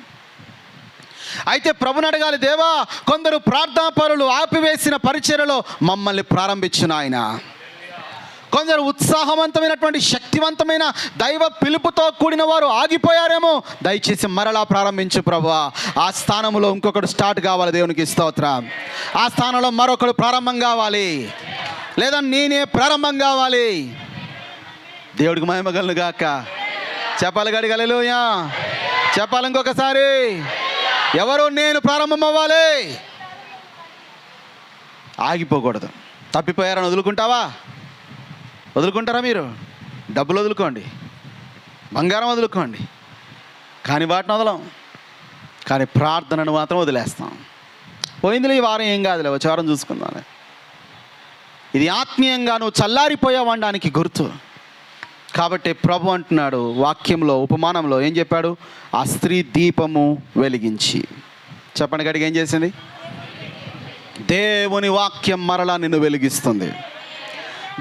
అయితే ప్రభుని అడగాలి, దేవా కొందరు ప్రార్థనాపరులు ఆపివేసిన పరిచర్యలో మమ్మల్ని ప్రారంభించిన ఆయన, కొందరు ఉత్సాహవంతమైనటువంటి శక్తివంతమైన దైవ పిలుపుతో కూడిన వారు ఆగిపోయారేమో, దయచేసి మరలా ప్రారంభించు ప్రభువా. ఆ స్థానంలో ఇంకొకడు స్టార్ట్ కావాలి. దేవునికి స్తోత్రం. ఆ స్థానంలో మరొకడు ప్రారంభం కావాలి, లేదా నేనే ప్రారంభం కావాలి. దేవుడికి మహిమ కలుగును గాక. చెప్పాలి గడి హల్లెలూయా. చెప్పాలి ఇంకొకసారి. ఎవరు? నేను ప్రారంభం అవ్వాలి. ఆగిపోకూడదు. తప్పిపోయారని వదులుకుంటావా? వదులుకుంటారా? మీరు డబ్బులు వదులుకోండి, బంగారం వదులుకోండి, కానీ వాటిని వదలం. కానీ ప్రార్థనను మాత్రం వదిలేస్తాం. పోయిందిలే ఈ వారం, ఏం కాదులే, వచ్చే వారం చూసుకుందాం. ఇది ఆత్మీయంగా నువ్వు చల్లారిపోయావనడానికి గుర్తు. కాబట్టి ప్రభు అంటున్నాడు వాక్యంలో, ఉపమానంలో ఏం చెప్పాడు? ఆ స్త్రీ దీపము వెలిగించి. చెప్పండి గడికి ఏం చేసింది? దేవుని వాక్యం మరలా నిన్ను వెలిగిస్తుంది.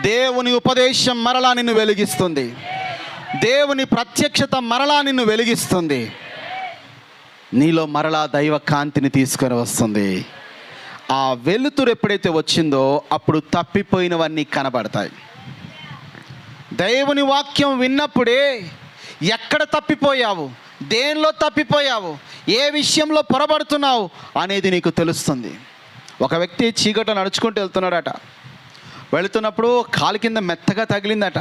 దేవుని ఉపదేశం మరలా నిన్ను వెలిగిస్తుంది. దేవుని ప్రత్యక్షత మరలా నిన్ను వెలిగిస్తుంది. నీలో మరలా దైవ కాంతిని తీసుకొని వస్తుంది. ఆ వెలుతురు ఎప్పుడైతే వచ్చిందో అప్పుడు తప్పిపోయినవన్నీ కనబడతాయి. దేవుని వాక్యం విన్నప్పుడే ఎక్కడ తప్పిపోయావు, దేనిలో తప్పిపోయావు, ఏ విషయంలో పొరబడుతున్నావు అనేది నీకు తెలుస్తుంది. ఒక వ్యక్తి చీకట నడుచుకుంటూ వెళ్తున్నాడట. వెళుతున్నప్పుడు కాలు కింద మెత్తగా తగిలిందట.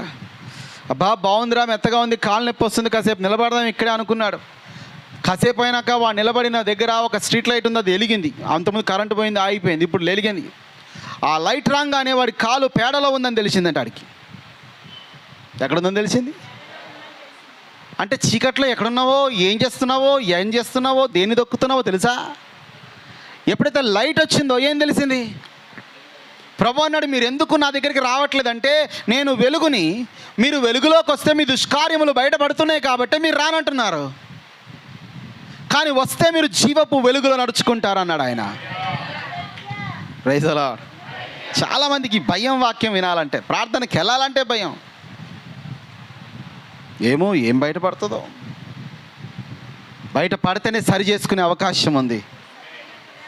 అబ్బా బాగుందిరా, మెత్తగా ఉంది, కాలు నొప్పి వస్తుంది, కాసేపు నిలబడదాం ఇక్కడే అనుకున్నాడు. కాసేపు అయినాక వాడు నిలబడిన దగ్గర ఒక స్ట్రీట్ లైట్ ఉంది, అది వెలిగింది. అంతకుముందు కరెంటు పోయింది, ఆగిపోయింది, ఇప్పుడు వెలిగింది. ఆ లైట్ రాగానే వాడి కాలు పేడలో ఉందని తెలిసిందంట. ఆడికి ఎక్కడుందని తెలిసింది. అంటే చీకట్లో ఎక్కడున్నావో, ఏం చేస్తున్నావో, దేన్ని దొక్కుతున్నావో తెలుసా? ఎప్పుడైతే లైట్ వచ్చిందో ఏం తెలిసింది? ప్రభు అన్నాడు, మీరు ఎందుకు నా దగ్గరికి రావట్లేదంటే, నేను వెలుగుని, మీరు వెలుగులోకి వస్తే మీ దుష్కార్యములు బయటపడుతున్నాయి కాబట్టి మీరు రానంటున్నారు. కానీ వస్తే మీరు జీవపు వెలుగులో నడుచుకుంటారన్నాడు ఆయన. Praise the Lord. చాలామందికి భయం వాక్యం వినాలంటే, ప్రార్థనకి వెళ్ళాలంటే భయం. ఏమో ఏం బయటపడుతుందో. బయట పడితేనే సరి చేసుకునే అవకాశం ఉంది.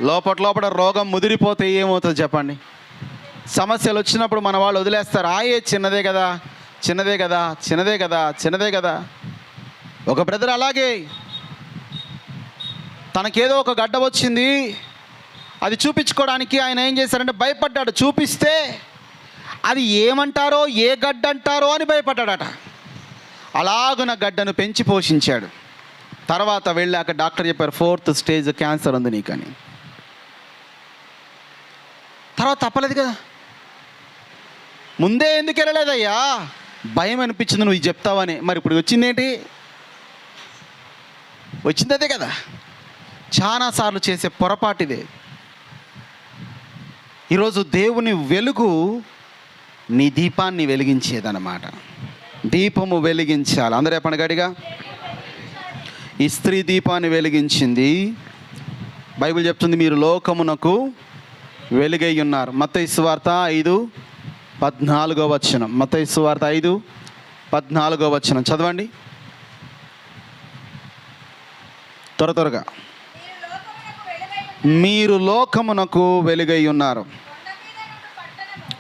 లోపల రోగం ముదిరిపోతే ఏమవుతుంది చెప్పండి? సమస్యలు వచ్చినప్పుడు మన వాళ్ళు వదిలేస్తారు. చిన్నదే కదా. ఒక బ్రదర్ అలాగే తనకేదో ఒక గడ్డ వచ్చింది, అది చూపించుకోవడానికి ఆయన ఏం చేశారంటే భయపడ్డాడు. చూపిస్తే అది ఏమంటారో, ఏ గడ్డ అంటారో అని భయపడ్డాడట. అలాగున గడ్డను పెంచి పోషించాడు. తర్వాత వెళ్ళాక డాక్టర్ చెప్పారు 4th స్టేజ్ క్యాన్సర్ ఉంది నీకని. తర్వాత తప్పలేదు కదా. ముందే ఎందుకు వెళ్ళలేదయ్యా? భయం అనిపించింది నువ్వు ఇది చెప్తావని. మరి ఇప్పుడు వచ్చిందేంటి? వచ్చిందదే కదా. చాలాసార్లు చేసే పొరపాటిదే. ఈరోజు దేవుని వెలుగు నీ దీపాన్ని వెలిగించేదన్నమాట. దీపము వెలిగించాలి. అందరూ చెప్పండి గట్టిగా. ఈ స్త్రీ దీపాన్ని వెలిగించింది. బైబిల్ చెప్తుంది మీరు లోకమునకు వెలుగై ఉన్నారు. మత్తయి సువార్త 5:14 మత్తయి సువార్త 5:14 చదవండి త్వరగా. మీరు లోకమునకు వెలుగై ఉన్నారు.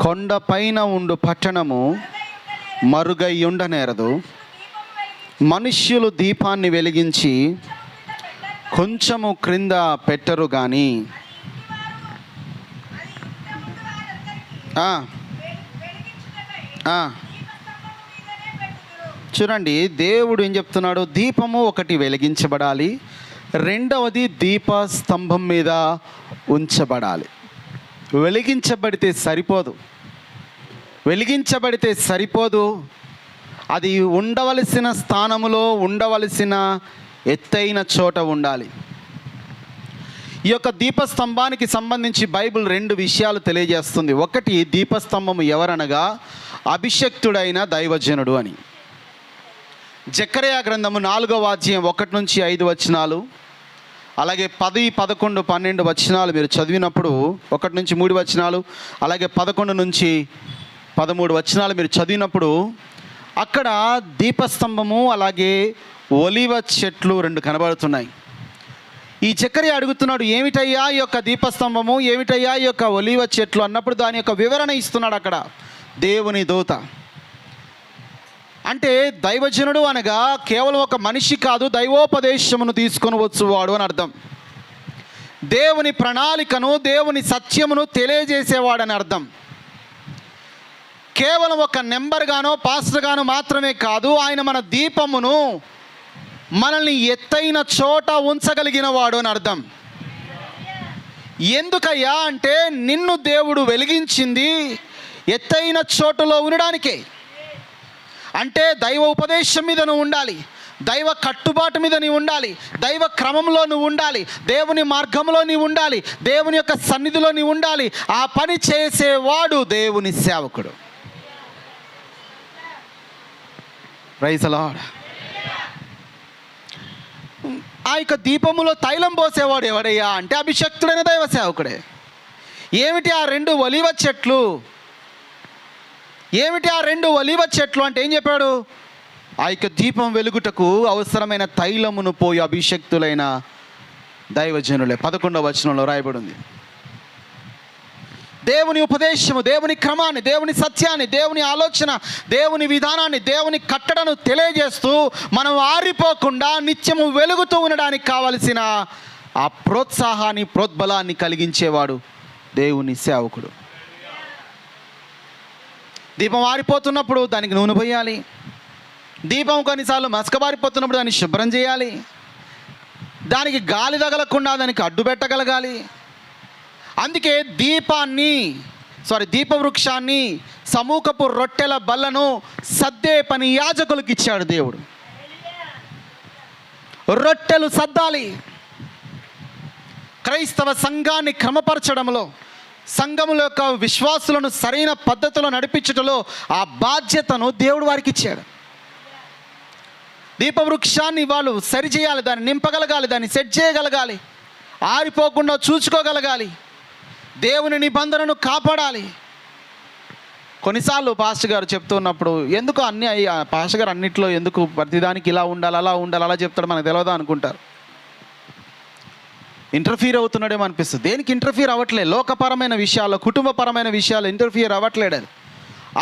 కొండపైన ఉండు పట్టణము మరుగై ఉండనేరదు. మనుష్యులు దీపాన్ని వెలిగించి కొంచెము క్రింద పెట్టరు కానీ చూడండి, దేవుడు ఏం చెప్తున్నాడు? దీపము ఒకటి వెలిగించబడాలి, రెండవది దీప స్తంభం మీద ఉంచబడాలి. వెలిగించబడితే సరిపోదు, అది ఉండవలసిన స్థానములో ఉండవలసిన ఎత్తైన చోట ఉండాలి. ఈ యొక్క దీపస్తంభానికి సంబంధించి బైబిల్ 2 విషయాలు తెలియజేస్తుంది. ఒకటి, దీపస్తంభము ఎవరనగా అభిషక్తుడైన దైవజనుడు అని. జకర్యా గ్రంథము 4వ అధ్యాయం 1 నుంచి 5 వచనాలు, అలాగే 10, 11, 12 వచనాలు మీరు చదివినప్పుడు, 1 నుంచి 3 వచనాలు, అలాగే 11 నుంచి 13 వచనాలు మీరు చదివినప్పుడు అక్కడ దీపస్తంభము అలాగే ఒలీవ చెట్లు 2 కనబడుతున్నాయి. ఈ జకర్యా అడుగుతున్నాడు, ఏమిటయ్యా ఈ యొక్క దీపస్తంభము, ఏమిటయ్యా ఈ యొక్క ఒలీవ చెట్లు అన్నప్పుడు దాని యొక్క వివరణ ఇస్తున్నాడు అక్కడ దేవుని దూత. అంటే దైవజనుడు అనగా కేవలం ఒక మనిషి కాదు, దైవోపదేశమును తీసుకొని వచ్చువాడు అని అర్థం. దేవుని ప్రణాళికను, దేవుని సత్యమును తెలియజేసేవాడని అర్థం. కేవలం ఒక నెంబర్గానో పాస్టర్గానో మాత్రమే కాదు, ఆయన మన దీపమును మనల్ని ఎత్తైన చోట ఉంచగలిగిన వాడు అని అర్థం. ఎందుకయ్యా అంటే నిన్ను దేవుడు వెలిగించింది ఎత్తైన చోటులో ఉండడానికే. అంటే దైవ ఉపదేశం మీద నువ్వు ఉండాలి, దైవ కట్టుబాటు మీద నీవు ఉండాలి, దైవ క్రమంలో నువ్వు ఉండాలి, దేవుని మార్గంలో నీవు ఉండాలి, దేవుని యొక్క సన్నిధిలో నీవు ఉండాలి. ఆ పని చేసేవాడు దేవుని సేవకుడు. Praise the Lord. ఆ యొక్క దీపములో తైలం పోసేవాడు ఎవడయ్యా అంటే అభిషక్తుడైన దైవ సేవకుడే. ఏమిటి ఆ 2 ఒలీవ చెట్లు? ఏమిటి ఆ 2 ఒలీవ చెట్లు అంటే ఏం చెప్పాడు? ఆ యొక్క దీపం వెలుగుటకు అవసరమైన తైలమును పోయి అభిషక్తులైన దైవజనులే. 11వ వచనంలో రాయబడి ఉంది. దేవుని ఉపదేశము, దేవుని క్రమాన్ని, దేవుని సత్యాన్ని, దేవుని ఆలోచన, దేవుని విధానాన్ని, దేవుని కట్టడను తెలియజేస్తూ మనం ఆరిపోకుండా నిత్యము వెలుగుతూ ఉండడానికి కావలసిన ఆ ప్రోత్సాహాన్ని, ప్రోద్బలాన్ని కలిగించేవాడు దేవుని సేవకుడు. దీపం ఆరిపోతున్నప్పుడు దానికి నూనె పోయాలి. దీపం కొన్నిసార్లు మసకబారిపోతున్నప్పుడు దాన్ని శుభ్రం చేయాలి. దానికి గాలి తగలకుండా దానికి అడ్డు పెట్టగలగాలి. అందుకే దీపవృక్షాన్ని, సమూకపు రొట్టెల బల్లను సద్దే పని యాజకులకు ఇచ్చాడు దేవుడు. రొట్టెలు సద్దాలి. క్రైస్తవ సంఘాన్ని క్రమపరచడంలో, సంఘముల యొక్క విశ్వాసులను సరైన పద్ధతిలో నడిపించడంలో ఆ బాధ్యతను దేవుడు వారికి ఇచ్చాడు. దీపవృక్షాన్ని వాళ్ళు సరిచేయాలి, దాన్ని నింపగలగాలి, దాన్ని సెట్ చేయగలగాలి, ఆరిపోకుండా చూసుకోగలగాలి, దేవుని నిబంధనను కాపాడాలి. కొన్నిసార్లు పాస్టర్ గారు చెప్తున్నప్పుడు ఎందుకు పాస్టర్ గారు అన్నిట్లో ఎందుకు ప్రతిదానికి ఇలా ఉండాలి, అలా ఉండాలి, అలా చెప్తాడు మనకు తెలియదా అనుకుంటారు. ఇంటర్ఫీర్ అవుతున్నాడేమో అనిపిస్తుంది. దేనికి ఇంటర్ఫీర్ అవ్వట్లేదు. లోకపరమైన విషయాల్లో, కుటుంబపరమైన విషయాలు ఇంటర్ఫీర్ అవ్వట్లేడు. అది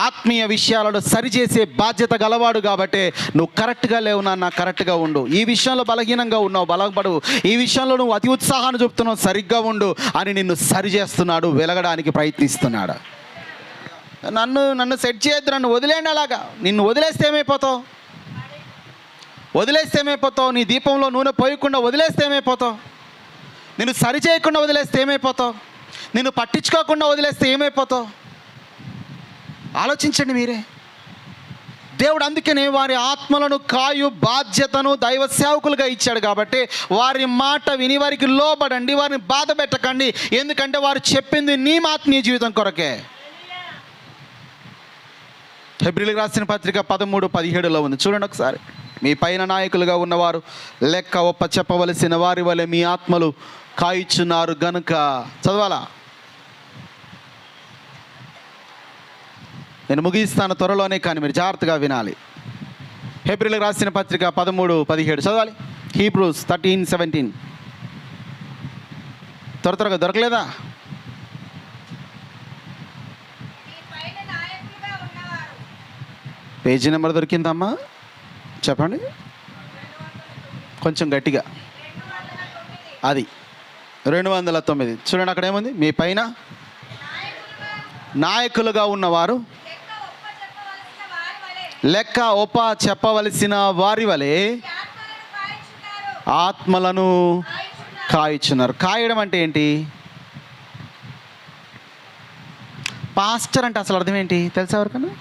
ఆత్మీయ విషయాలను సరిచేసే బాధ్యత గలవాడు. కాబట్టి నువ్వు కరెక్ట్గా లేవు నాన్న, కరెక్ట్గా ఉండు. ఈ విషయంలో బలహీనంగా ఉన్నావు, బలపడు. ఈ విషయంలో నువ్వు అతి ఉత్సాహాన్ని చూపుతున్నావు, సరిగ్గా ఉండు అని నిన్ను సరిచేస్తున్నాడు, వెలగడానికి ప్రయత్నిస్తున్నాడు. నన్ను సెట్ చేయొద్దు, నన్ను వదిలేండి. అలాగా నిన్ను వదిలేస్తే ఏమైపోతావు? నీ దీపంలో నూనె పోయకుండా వదిలేస్తే ఏమైపోతావు? నిన్ను సరి చేయకుండా వదిలేస్తే ఏమైపోతావు? నిన్ను పట్టించుకోకుండా వదిలేస్తే ఏమైపోతావు? ఆలోచించండి మీరే. దేవుడు అందుకనే వారి ఆత్మలను కాయు బాధ్యతను దైవ సేవకులుగా ఇచ్చాడు. కాబట్టి వారి మాట విని వారికి లోబడండి, వారిని బాధ పెట్టకండి. ఎందుకంటే వారు చెప్పింది నీ ఆత్మీయ జీవితం కొరకే. హెబ్రీయులకు రాసిన పత్రిక 13:17 ఉంది, చూడండి ఒకసారి. మీ పైన నాయకులుగా ఉన్నవారు లెక్క ఒప్ప చెప్పవలసిన వారి వలె మీ ఆత్మలు కాయిచున్నారు గనుక. చదవాలా? నేను ముగిస్తాను త్వరలోనే, కానీ మీరు జాగ్రత్తగా వినాలి. హెబ్రీయులకు రాసిన పత్రిక 13:17 చదవాలి. హీబ్రూస్ 13:17. త్వరగా దొరకలేదా? పేజీ నెంబర్ దొరికిందమ్మా? చెప్పండి కొంచెం గట్టిగా. అది 209. చూడండి అక్కడ ఏముంది? మీ పైన నాయకులుగా ఉన్నవారు లెక్క ఒప్ప చెప్పవలసిన వారి వలె ఆత్మలను కాయుచున్నారు. కాయడం అంటే ఏంటి? పాస్టర్ అంటే అసలు అర్థం ఏంటి తెలుసా ఎవరికన్నా?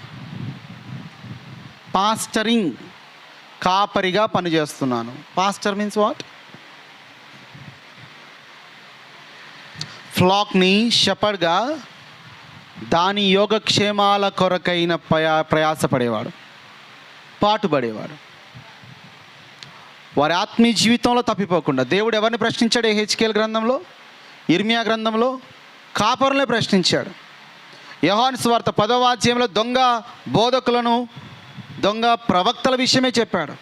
పాస్టరింగ్, కాపరిగా పనిచేస్తున్నాను. Pastor means what? ఫ్లాక్ని షెపర్డ్గా దాని యోగక్షేమాల కొరకైన ప్రయాసపడేవాడు, పాటుపడేవాడు. వారి ఆత్మీయ జీవితంలో తప్పిపోకుండా దేవుడు ఎవరిని ప్రశ్నించాడు? హెచ్కేల్ గ్రంథంలో, ఇర్మియా గ్రంథంలో కాపరులనే ప్రశ్నించాడు. యోహాను సువార్త 10వ అధ్యాయంలో దొంగ బోధకులను, దొంగ ప్రవక్తల విషయమే చెప్పాడు.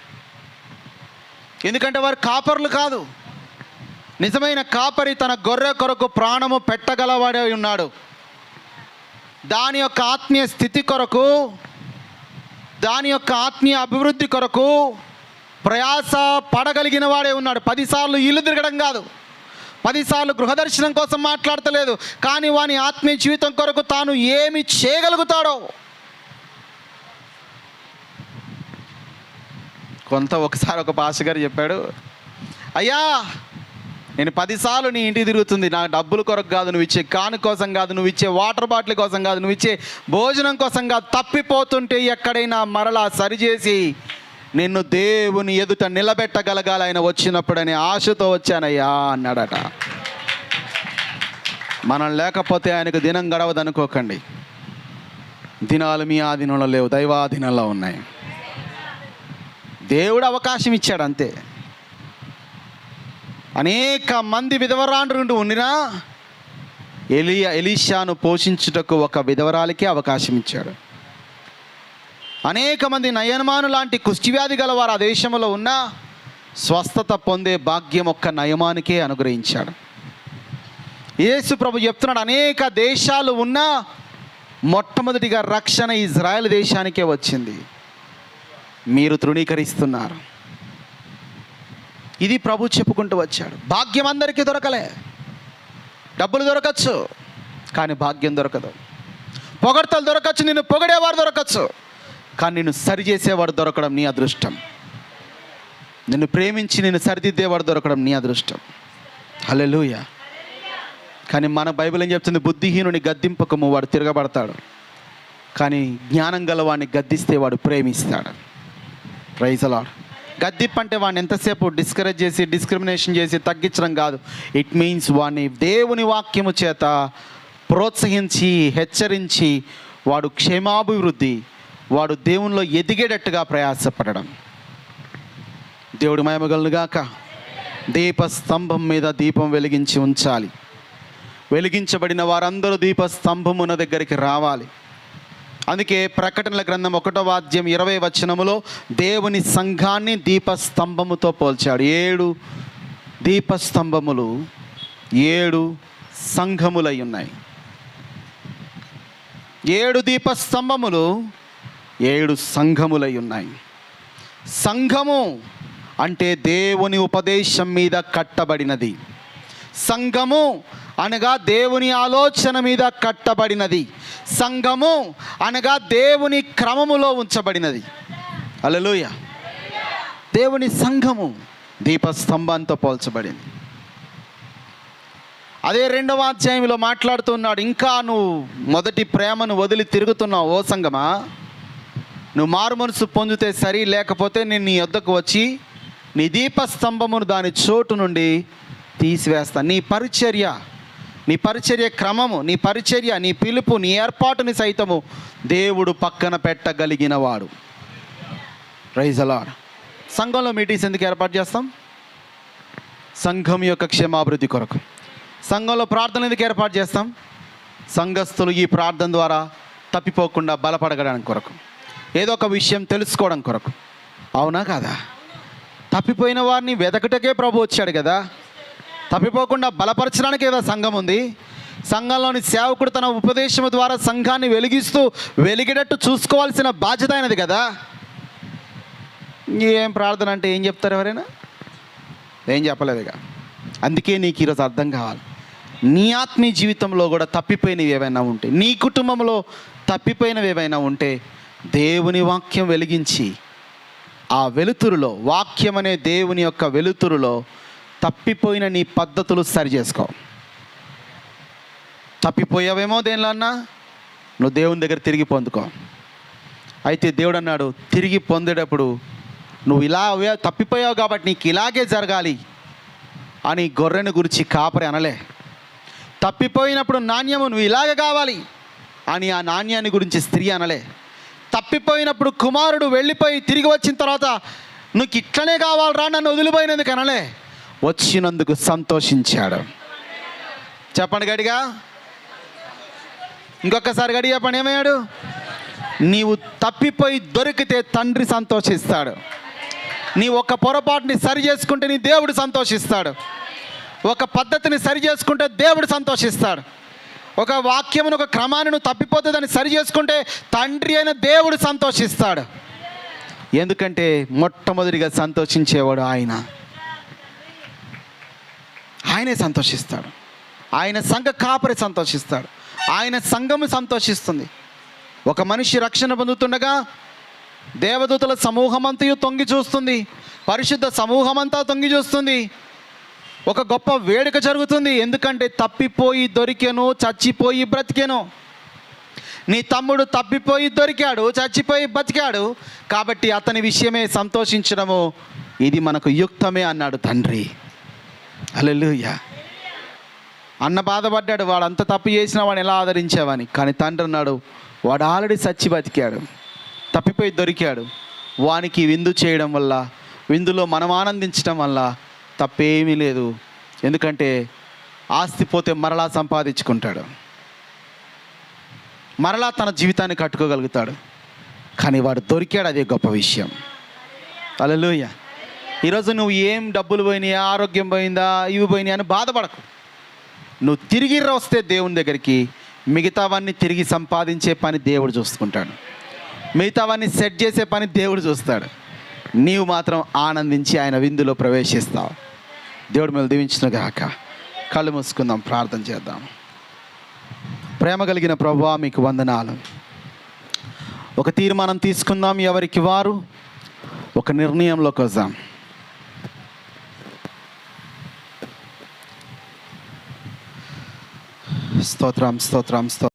ఎందుకంటే వారు కాపరులు కాదు. నిజమైన కాపరి తన గొర్రె కొరకు ప్రాణము పెట్టగలవాడే ఉన్నాడు. దాని యొక్క ఆత్మీయ స్థితి కొరకు, దాని యొక్క ఆత్మీయ అభివృద్ధి కొరకు ప్రయాస పడగలిగిన వాడే ఉన్నాడు. 10 సార్లు ఇల్లు తిరగడం కాదు, 10 సార్లు గృహదర్శనం కోసం మాట్లాడతలేదు, కానీ వాని ఆత్మీయ జీవితం కొరకు తాను ఏమి చేయగలుగుతాడో ఒకసారి ఒక పాస్టర్ గారు చెప్పాడు, అయ్యా నేను 10 సార్లు నీ ఇంటికి తిరుగుతుంది, నా డబ్బుల కొరకు కాదు, నువ్వు ఇచ్చే కాను కోసం కాదు, నువ్వు ఇచ్చే వాటర్ బాటిల్ కోసం కాదు, నువ్వు ఇచ్చే భోజనం కోసం కాదు, తప్పిపోతుంటే ఎక్కడైనా మరలా సరిచేసి నిన్ను దేవుని ఎదుట నిలబెట్టగలగాలి ఆయన వచ్చినప్పుడని ఆశతో వచ్చానయ్యా అన్నాడట. మనం లేకపోతే ఆయనకు దినం గడవదు అనుకోకండి. దినాలు మీ ఆధీనంలో లేవు, దైవాధీనంలో ఉన్నాయి. దేవుడు అవకాశం ఇచ్చాడు అంతే. అనేక మంది విధవరాండ్రుండి ఉండినా ఎలీషాను పోషించుటకు ఒక విధవరాలికే అవకాశం ఇచ్చాడు. అనేక మంది నయమాను లాంటి కుష్ఠవ్యాధి గల వారు ఆ దేశంలో ఉన్న స్వస్థత పొందే భాగ్యం ఒక్క నయమానికే అనుగ్రహించాడు. యేసు ప్రభు చెప్తున్నాడు, అనేక దేశాలు ఉన్నా మొట్టమొదటిగా రక్షణ ఇజ్రాయెల్ దేశానికే వచ్చింది. మీరు తృణీకరిస్తున్నారు. ఇది ప్రభు చెప్పుకుంటూ వచ్చాడు. భాగ్యం అందరికీ దొరకలే. డబ్బులు దొరకచ్చు కానీ భాగ్యం దొరకదు. పొగడ్తలు దొరకచ్చు, నిన్ను పొగిడేవారు దొరకచ్చు, కానీ నిన్ను సరిచేసేవాడు దొరకడం నీ అదృష్టం. నిన్ను ప్రేమించి నిన్ను సరిదిద్దేవాడు దొరకడం నీ అదృష్టం. హల్లెలూయా. కానీ మన బైబిల్ ఏం చెప్తుంది? బుద్ధిహీనుని గద్దింపకము, వాడు తిరగబడతాడు, కానీ జ్ఞానం గలవాడిని గద్దిస్తే వాడు ప్రేమిస్తాడు. Praise the lord. గద్దింపు అంటే వాడిని ఎంతసేపు డిస్కరేజ్ చేసి, డిస్క్రిమినేషన్ చేసి తగ్గించడం కాదు. ఇట్ మీన్స్ వాడిని దేవుని వాక్యము చేత ప్రోత్సహించి, హెచ్చరించి, వాడు క్షేమాభివృద్ధి, వాడు దేవునిలో ఎదిగేటట్టుగా ప్రయాసపడడం. దేవుడి మహిమగలుగాక. దీపస్తంభం మీద దీపం వెలిగించి ఉంచాలి. వెలిగించబడిన వారందరూ దీపస్తంభమున దగ్గరికి రావాలి. అందుకే ప్రకటనల గ్రంథం 1వ అధ్యాయం 20వ వచనములో దేవుని సంఘాన్ని దీపస్తంభముతో పోల్చాడు. 7 దీపస్తంభములు 7 సంఘములై ఉన్నాయి. 7 దీపస్తంభములు 7 సంఘములై ఉన్నాయి. సంఘము అంటే దేవుని ఉపదేశం మీద కట్టబడినది. సంఘము అనగా దేవుని ఆలోచన మీద కట్టబడినది. సంఘము అనగా దేవుని క్రమములో ఉంచబడినది. హల్లెలూయా. దేవుని సంఘము దీపస్తంభంతో పోల్చబడింది. అదే 2వ అధ్యాయంలో మాట్లాడుతున్నాడు, ఇంకా నువ్వు మొదటి ప్రేమను వదిలి తిరుగుతున్నావు ఓ సంఘమా, నువ్వు మారు మనసు పొందితే సరి, లేకపోతే నేను నీ వద్దకు వచ్చి నీ దీపస్తంభమును దాని చోటు నుండి తీసివేస్తాను. నీ పరిచర్య క్రమము, నీ పరిచర్య, నీ పిలుపు, నీ ఏర్పాటుని సైతము దేవుడు పక్కన పెట్టగలిగిన వాడు. Praise the Lord. సంఘంలో మీటింగ్స్ ఎందుకు ఏర్పాటు చేస్తాం? సంఘం యొక్క క్షేమాభివృద్ధి కొరకు. సంఘంలో ప్రార్థన ఎందుకు ఏర్పాటు చేస్తాం? సంఘస్థులు ఈ ప్రార్థన ద్వారా తప్పిపోకుండా బలపడగడానికి కొరకు, ఏదో ఒక విషయం తెలుసుకోవడం కొరకు. అవునా కాదా? తప్పిపోయిన వారిని వెదకటకే ప్రభు వచ్చాడు కదా. తప్పిపోకుండా బలపరచడానికి ఏదో సంఘం ఉంది. సంఘంలోని సేవకుడు తన ఉపదేశం ద్వారా సంఘాన్ని వెలిగిస్తూ వెలిగేటట్టు చూసుకోవాల్సిన బాధ్యత అయినది కదా. ఏం ప్రార్థన అంటే ఏం చెప్తారు? ఎవరైనా ఏం చెప్పలేదుగా. అందుకే నీకు ఈరోజు అర్థం కావాలి, నీ ఆత్మీయ జీవితంలో కూడా తప్పిపోయినవి ఏవైనా ఉంటే, నీ కుటుంబంలో తప్పిపోయినవి ఏవైనా ఉంటే దేవుని వాక్యం వెలిగించి ఆ వెలుతురులో, వాక్యం అనే దేవుని యొక్క వెలుతురులో తప్పిపోయిన నీ పద్ధతులు సరి చేసుకో. తప్పిపోయావేమో దేనిలో అన్నా, నువ్వు దేవుని దగ్గర తిరిగి పొందుకో. అయితే దేవుడు అన్నాడు, తిరిగి పొందేటప్పుడు నువ్వు ఇలా తప్పిపోయావు కాబట్టి నీకు ఇలాగే జరగాలి అని గొర్రెను గురించి కాపరి అనలే. తప్పిపోయినప్పుడు నాణ్యము నువ్వు ఇలాగే కావాలి అని ఆ నాణ్యాన్ని గురించి స్త్రీ అనలే. తప్పిపోయినప్పుడు కుమారుడు వెళ్ళిపోయి తిరిగి వచ్చిన తర్వాత నువ్వు ఇట్లనే కావాలరా నన్ను వదిలిపోయినందుకు అనలే, వచ్చినందుకు సంతోషించాడు. చెప్పండి గడిగా, ఇంకొకసారి గడి చెప్పండి, ఏమయ్యాడు? నీవు తప్పిపోయి దొరికితే తండ్రి సంతోషిస్తాడు. నీ ఒక పొరపాటుని సరి చేసుకుంటే నీ దేవుడు సంతోషిస్తాడు. ఒక పద్ధతిని సరి చేసుకుంటే దేవుడు సంతోషిస్తాడు. ఒక వాక్యమును, ఒక క్రమాన్ని నువ్వు తప్పిపోతే దాన్ని సరి చేసుకుంటే తండ్రి అయిన దేవుడు సంతోషిస్తాడు. ఎందుకంటే మొట్టమొదటిగా సంతోషించేవాడు ఆయనే సంతోషిస్తాడు. ఆయన సంఘ కాపరి సంతోషిస్తాడు. ఆయన సంఘము సంతోషిస్తుంది. ఒక మనిషి రక్షణ పొందుతుండగా దేవదూతల సమూహమంతయు తొంగి చూస్తుంది, పరిశుద్ధ సమూహమంతా తొంగి చూస్తుంది. ఒక గొప్ప వేడుక జరుగుతుంది. ఎందుకంటే తప్పిపోయి దొరికెను, చచ్చిపోయి బ్రతికెను. నీ తమ్ముడు తప్పిపోయి దొరికాడు, చచ్చిపోయి బతికాడు, కాబట్టి అతని విషయమే సంతోషించడము ఇది మనకు యుక్తమే అన్నాడు తండ్రి. హల్లెలూయా. అన్న బాధపడ్డాడు, వాడు అంత తప్పు చేసినా వాడిని ఎలా ఆదరించావని. కానీ తండ్రి అన్నాడు, వాడు ఆల్రెడీ చచ్చి బతికాడు, తప్పిపోయి దొరికాడు. వానికి విందు చేయడం వల్ల, విందులో మనం ఆనందించడం వల్ల తప్పేమీ లేదు. ఎందుకంటే ఆస్తి పోతే మరలా సంపాదించుకుంటాడు, మరలా తన జీవితాన్ని కట్టుకోగలుగుతాడు. కానీ వాడు దొరికాడు, అదే గొప్ప విషయం. హల్లెలూయా. ఈరోజు నువ్వు ఏం డబ్బులు పోయినాయా, ఆరోగ్యం పోయిందా, ఇవి పోయినాయి అని బాధపడకు. నువ్వు తిరిగి వస్తే దేవుని దగ్గరికి, మిగతావన్నీ తిరిగి సంపాదించే పని దేవుడు చూసుకుంటాడు. మిగతావన్నీ సెట్ చేసే పని దేవుడు చూస్తాడు. నీవు మాత్రం ఆనందించి ఆయన విందులో ప్రవేశిస్తావు. దేవుడు మిమ్మల్ని దీవించును గాక. కళ్ళు మూసుకుందాం, ప్రార్థన చేద్దాం. ప్రేమ కలిగిన ప్రభువా, మీకు వందనాలు. ఒక తీర్మానం తీసుకుందాం, ఎవరికి వారు ఒక నిర్ణయంలోకి వద్దాం. స్తోత్రం, స్తోత్రం, స్తోత్రం.